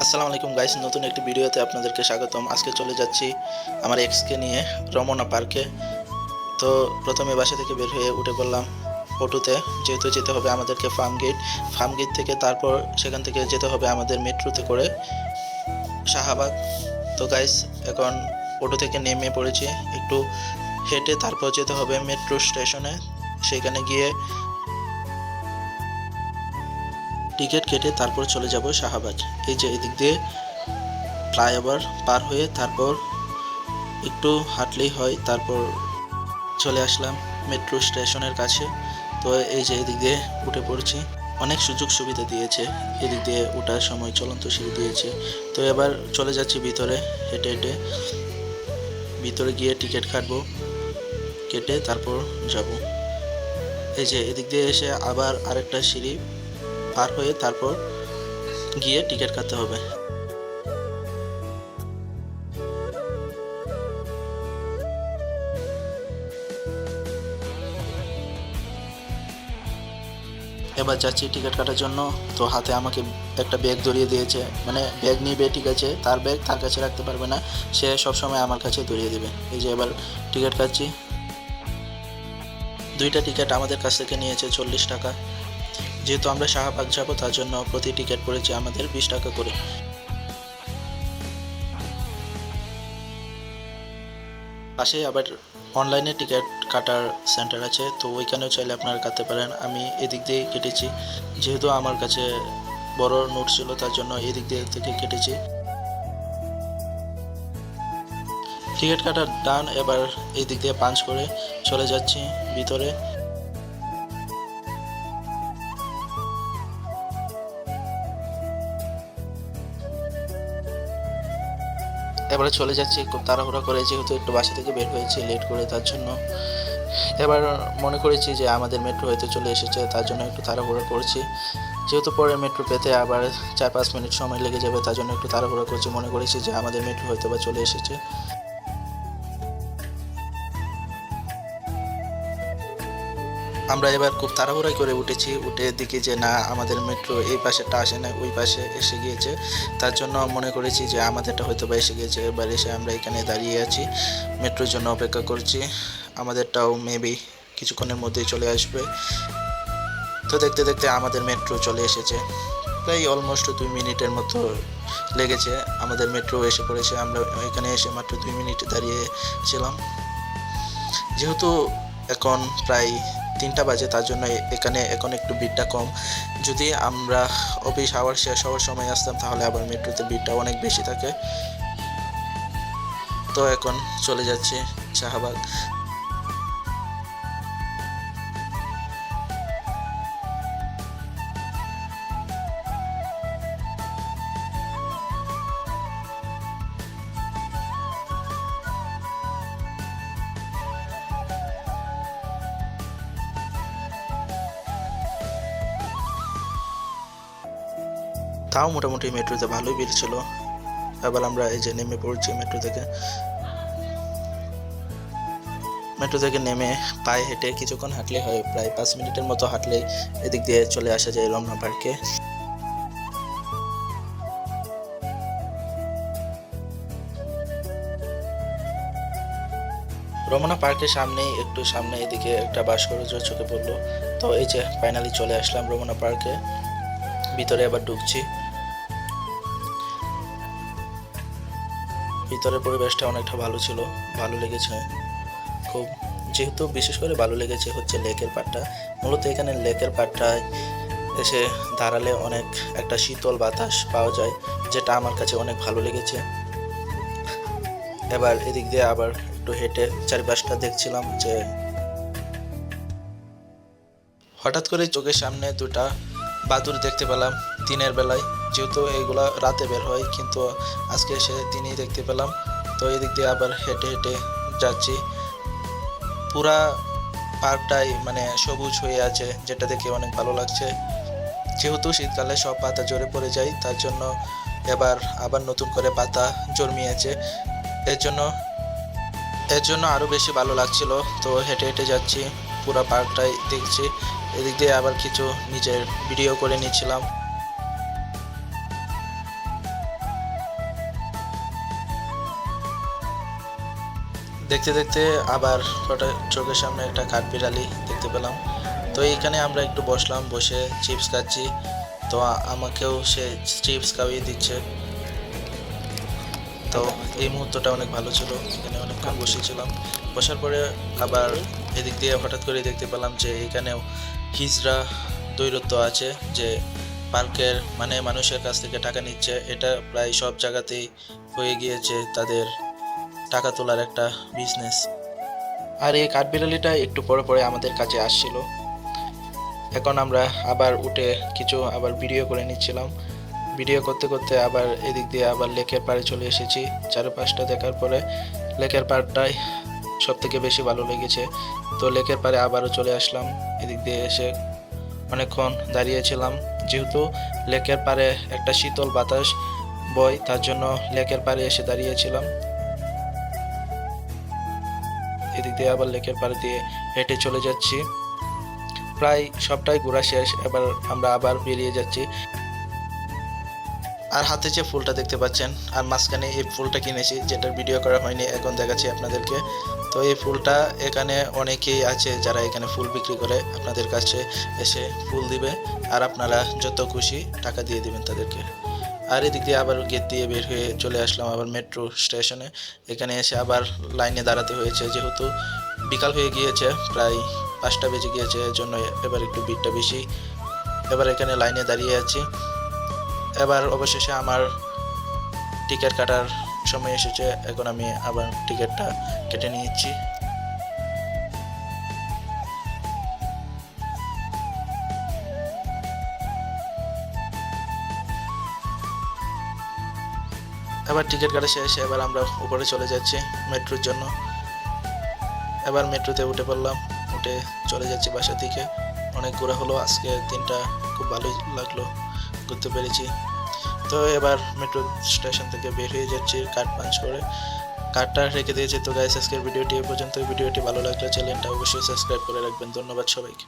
আসসালামু আলাইকুম গাইস, নতুন একটি ভিডিওতে আপনাদেরকে স্বাগতম। আজকে চলে যাচ্ছি আমার এক্সকে নিয়ে রমনা পার্কে। তো প্রথমে বাসা থেকে বের হয়ে উঠে পড়লাম অটোতে, যেহেতু যেতে হবে আমাদেরকে ফার্ম গেট থেকে। তারপর সেখান থেকে যেতে হবে আমাদের মেট্রোতে করে শাহবাগ। তো গাইস, এখন অটো থেকে নেমে পড়েছি, একটু হেঁটে তারপর যেতে হবে মেট্রো স্টেশনে। সেখানে গিয়ে টিকিট কেটে তারপর চলে যাব শাহবাগ। এই যে এদিক দিয়ে ফ্লাইওভার পার হয়ে তারপর একটু হাঁটলেই হয়, তারপর চলে আসলাম মেট্রো স্টেশনের কাছে। তো এই যে এদিক দিয়ে উঠে পড়ছি, অনেক সুযোগ সুবিধা দিয়েছে। এদিক দিয়ে ওঠার সময় চলন্ত সিঁড়ি দিয়েছে। তো এবার চলে যাচ্ছি ভিতরে, হেঁটে হেঁটে ভিতরে গিয়ে টিকিট কাটবো, কেটে তারপর যাব। এই যে এদিক দিয়ে এসে আবার আরেকটা সিঁড়ি পার হয়ে তারপর গিয়ে টিকিট কাটতে হবে। এবার যাচ্ছি টিকিট কাটার জন্য। তো হাতে আমাকে একটা ব্যাগ ধরিয়ে দিয়েছে, মানে ব্যাগ নিবে, ঠিক আছে, তার ব্যাগ তার কাছে রাখতে পারবে না, সে সবসময় আমার কাছে ধরিয়ে দেবে। এই যে এবার টিকিট কাটছি। দুইটা টিকিট আমাদের কাছ থেকে নিয়েছে 40 টাকা। যেহেতু আমরা শাহবাগ যাবো তার জন্য প্রতি টিকিট পড়েছে আমাদের 20 টাকা করে। পাশেই আবার অনলাইনে টিকিট কাটার সেন্টার আছে, তো ওইখানেও চাইলে আপনারা কাটতে পারেন। আমি এদিক দিয়ে কেটেছি, যেহেতু আমার কাছে বড় নোট ছিল তার জন্য এদিক দিয়ে থেকে কেটেছি। টিকিট কাটার ডান, এবার এই দিক দিয়ে পাঞ্চ করে চলে যাচ্ছি ভিতরে। এবারে চলে যাচ্ছি খুব তাড়াহুড়া করে, যেহেতু একটু বাসা থেকে বের হয়েছি লেট করে, তার জন্য এবার মনে করেছি যে আমাদের মেট্রো হয়তো চলে এসেছে, তার জন্য একটু তাড়াহুড়া করছি। যেহেতু পরে মেট্রো পেতে আবার 4-5 মিনিট সময় লেগে যাবে, তার জন্য একটু তাড়াহুড়া করছি। মনে করেছি যে আমাদের মেট্রো হয়তো বা চলে এসেছে। আমরা এবার খুব তাড়াহুড়াই করে উঠেছি, উঠে দেখি যে না, আমাদের মেট্রো এই পাশেটা আসে না, ওই পাশে এসে গিয়েছে। তার জন্য মনে করেছি যে আমাদেরটা হয়তো বা এসে গিয়েছে। এবার এসে আমরা এখানে দাঁড়িয়ে আছি, মেট্রোর জন্য অপেক্ষা করছি। আমাদেরটাও মেবি কিছুক্ষণের মধ্যেই চলে আসবে। তো দেখতে দেখতে আমাদের মেট্রো চলে এসেছে, প্রায় অলমোস্ট 2 মিনিটের মতো লেগেছে। আমাদের মেট্রো এসে পড়েছে। আমরা এখানে এসে মাত্র 2 মিনিট দাঁড়িয়েছিলাম। যেহেতু এখন প্রায় 3টা বাজে, তার জন্য এখানে এখন একটু ভিড়টা কম। যদি আমরা অফিস আওয়ার শেষ হওয়ার সময় আসতাম তাহলে আবার মেট্রোতে ভিড়টা অনেক বেশি থাকে। তো এখন চলে যাচ্ছে শাহবাগ। তাও মোটামুটি মেট্রোতে ভালোই ভিড় ছিল। এবার আমরা এই যে নেমে পড়ছি মেট্রো থেকে নেমে পায়ে হেঁটে কিছুক্ষণ হাঁটলে হয়, প্রায় 5 মিনিটের মতো হাঁটলেই এদিক দিয়ে চলে আসা যায় রমনা পার্কে। রমনা পার্কের সামনেই, একটু সামনে এদিকে একটা ভাস্কর্য চোখে পড়লো। তো এই যে ফাইনালি চলে আসলাম রমনা পার্কে, ভিতরে আবার ঢুকছি। ভিতরের পরিবেশটা অনেকটা ভালো ছিল, ভালো লেগেছে খুব। যেহেতু বিশেষ করে ভালো লেগেছে হচ্ছে লেকের পাড়টা। মূলত এখানে লেকের পাড়টায় এসে দাঁড়ালে অনেক একটা শীতল বাতাস পাওয়া যায়, যেটা আমার কাছে অনেক ভালো লেগেছে। এবার এদিক দিয়ে আবার একটু হেঁটে চারিপাশটা দেখছিলাম, যে হঠাৎ করে চোখের সামনে দুটা বাদুড় দেখতে পেলাম দিনের বেলায়। যেহেতু এইগুলা রাতে বের হয়, কিন্তু আজকে এসে দিনই দেখতে পেলাম। তো এদিক দিয়ে আবার হেঁটে হেঁটে যাচ্ছি। পুরা পার্কটাই মানে সবুজ হয়ে আছে, যেটা দেখে অনেক ভালো লাগছে। যেহেতু শীতকালে সব পাতা ঝরে পড়ে যায়, তার জন্য এবার আবার নতুন করে পাতা জন্মিয়েছে। এর জন্য আরো বেশি ভালো লাগছিল। তো হেঁটে হেঁটে যাচ্ছি, পুরো পার্কটাই দেখছি। এদিক দিয়ে আবার কিছু নিজের ভিডিও করে নিচ্ছিলাম। দেখতে দেখতে আবার হঠাৎ চোখের সামনে একটা কাঠবিড়ালি দেখতে পেলাম। তো এইখানে আমরা একটু বসলাম, বসে চিপস খাচ্ছি। তো আমাকেও সে চিপস খাইয়ে দিচ্ছে। তো এই মুহূর্তটা অনেক ভালো ছিল, এখানে অনেকক্ষণ বসেছিলাম। বসার পরে আবার এদিক দিয়ে হঠাৎ করে দেখতে পেলাম যে এখানেও হিজড়া দৈরত্ব আছে, যে পার্কের মানে মানুষের কাছ থেকে টাকা নিচ্ছে। এটা প্রায় সব জায়গাতেই হয়ে গিয়েছে তাদের টাকা তোলার একটা বিজনেস। আর এই কাঠবিড়ালিটা একটু পরে পরে আমাদের কাছে আসছিল। এখন আমরা আবার উঠে কিছু আবার ভিডিও করে নিচ্ছিলাম। ভিডিও করতে করতে আবার এদিক দিয়ে আবার লেকের পাড়ে চলে এসেছি। চারপাশটা দেখার পরে লেকের পাড়টাই সব থেকে বেশি ভালো লেগেছে। তো লেকের পাড়ে আবারও চলে আসলাম। এদিক দিয়ে এসে অনেকক্ষণ দাঁড়িয়েছিলাম, যেহেতু লেকের পাড়ে একটা শীতল বাতাস বয়, তার জন্য লেকের পাড়ে এসে দাঁড়িয়েছিলাম। এদিক দিয়ে আবার লেকের পাড়ে দিয়ে হেঁটে চলে যাচ্ছি। প্রায় সবটাই ঘোরা শেষ, এবার আমরা আবার বেরিয়ে যাচ্ছি। আর হাতে যে ফুলটা দেখতে পাচ্ছেন, আর মাঝখানে এই ফুলটা কিনেছি, যেটার ভিডিও করা হয়নি, এখন দেখাচ্ছি আপনাদেরকে। তো এই ফুলটা এখানে অনেকেই আছে যারা এখানে ফুল বিক্রি করে, আপনাদের কাছে এসে ফুল দিবে আর আপনারা যত খুশি টাকা দিয়ে দিবেন তাদেরকে। আর এদিক দিয়ে আবার গেট দিয়ে বের হয়ে চলে আসলাম আবার মেট্রো স্টেশনে। এখানে এসে আবার লাইনে দাঁড়াতে হয়েছে, যেহেতু বিকাল হয়ে গিয়েছে, প্রায় 5টা বেজে গিয়েছে, এর জন্য এবার একটু ভিড়টা বেশি। এবার এখানে লাইনে দাঁড়িয়ে আছি। এবার অবশেষে আমার টিকিট কাটার সময় এসেছে, এখন আমি আবার টিকিটটা কেটে নিয়েছি। এবার টিকিট কাটা শেষ, এবার আমরা উপরে চলে যাচ্ছি মেট্রোর জন্য। এবার মেট্রোতে উঠে পড়লাম, উঠে চলে যাচ্ছি বাসার দিকে। অনেক ঘোরা হলো আজকে, দিনটা খুব ভালোই লাগলো, ঘুরতে পেরেছি। তো এবার মেট্রো স্টেশন থেকে বের হয়ে যাচ্ছি কার্ড পাঞ্চ করে। কার্ডটা রেখে দিয়েছি। তো গাইস, আজকের ভিডিওটি এ পর্যন্ত। ভিডিওটি ভালো লাগলে চ্যানেলটা অবশ্যই সাবস্ক্রাইব করে রাখবেন। ধন্যবাদ সবাইকে।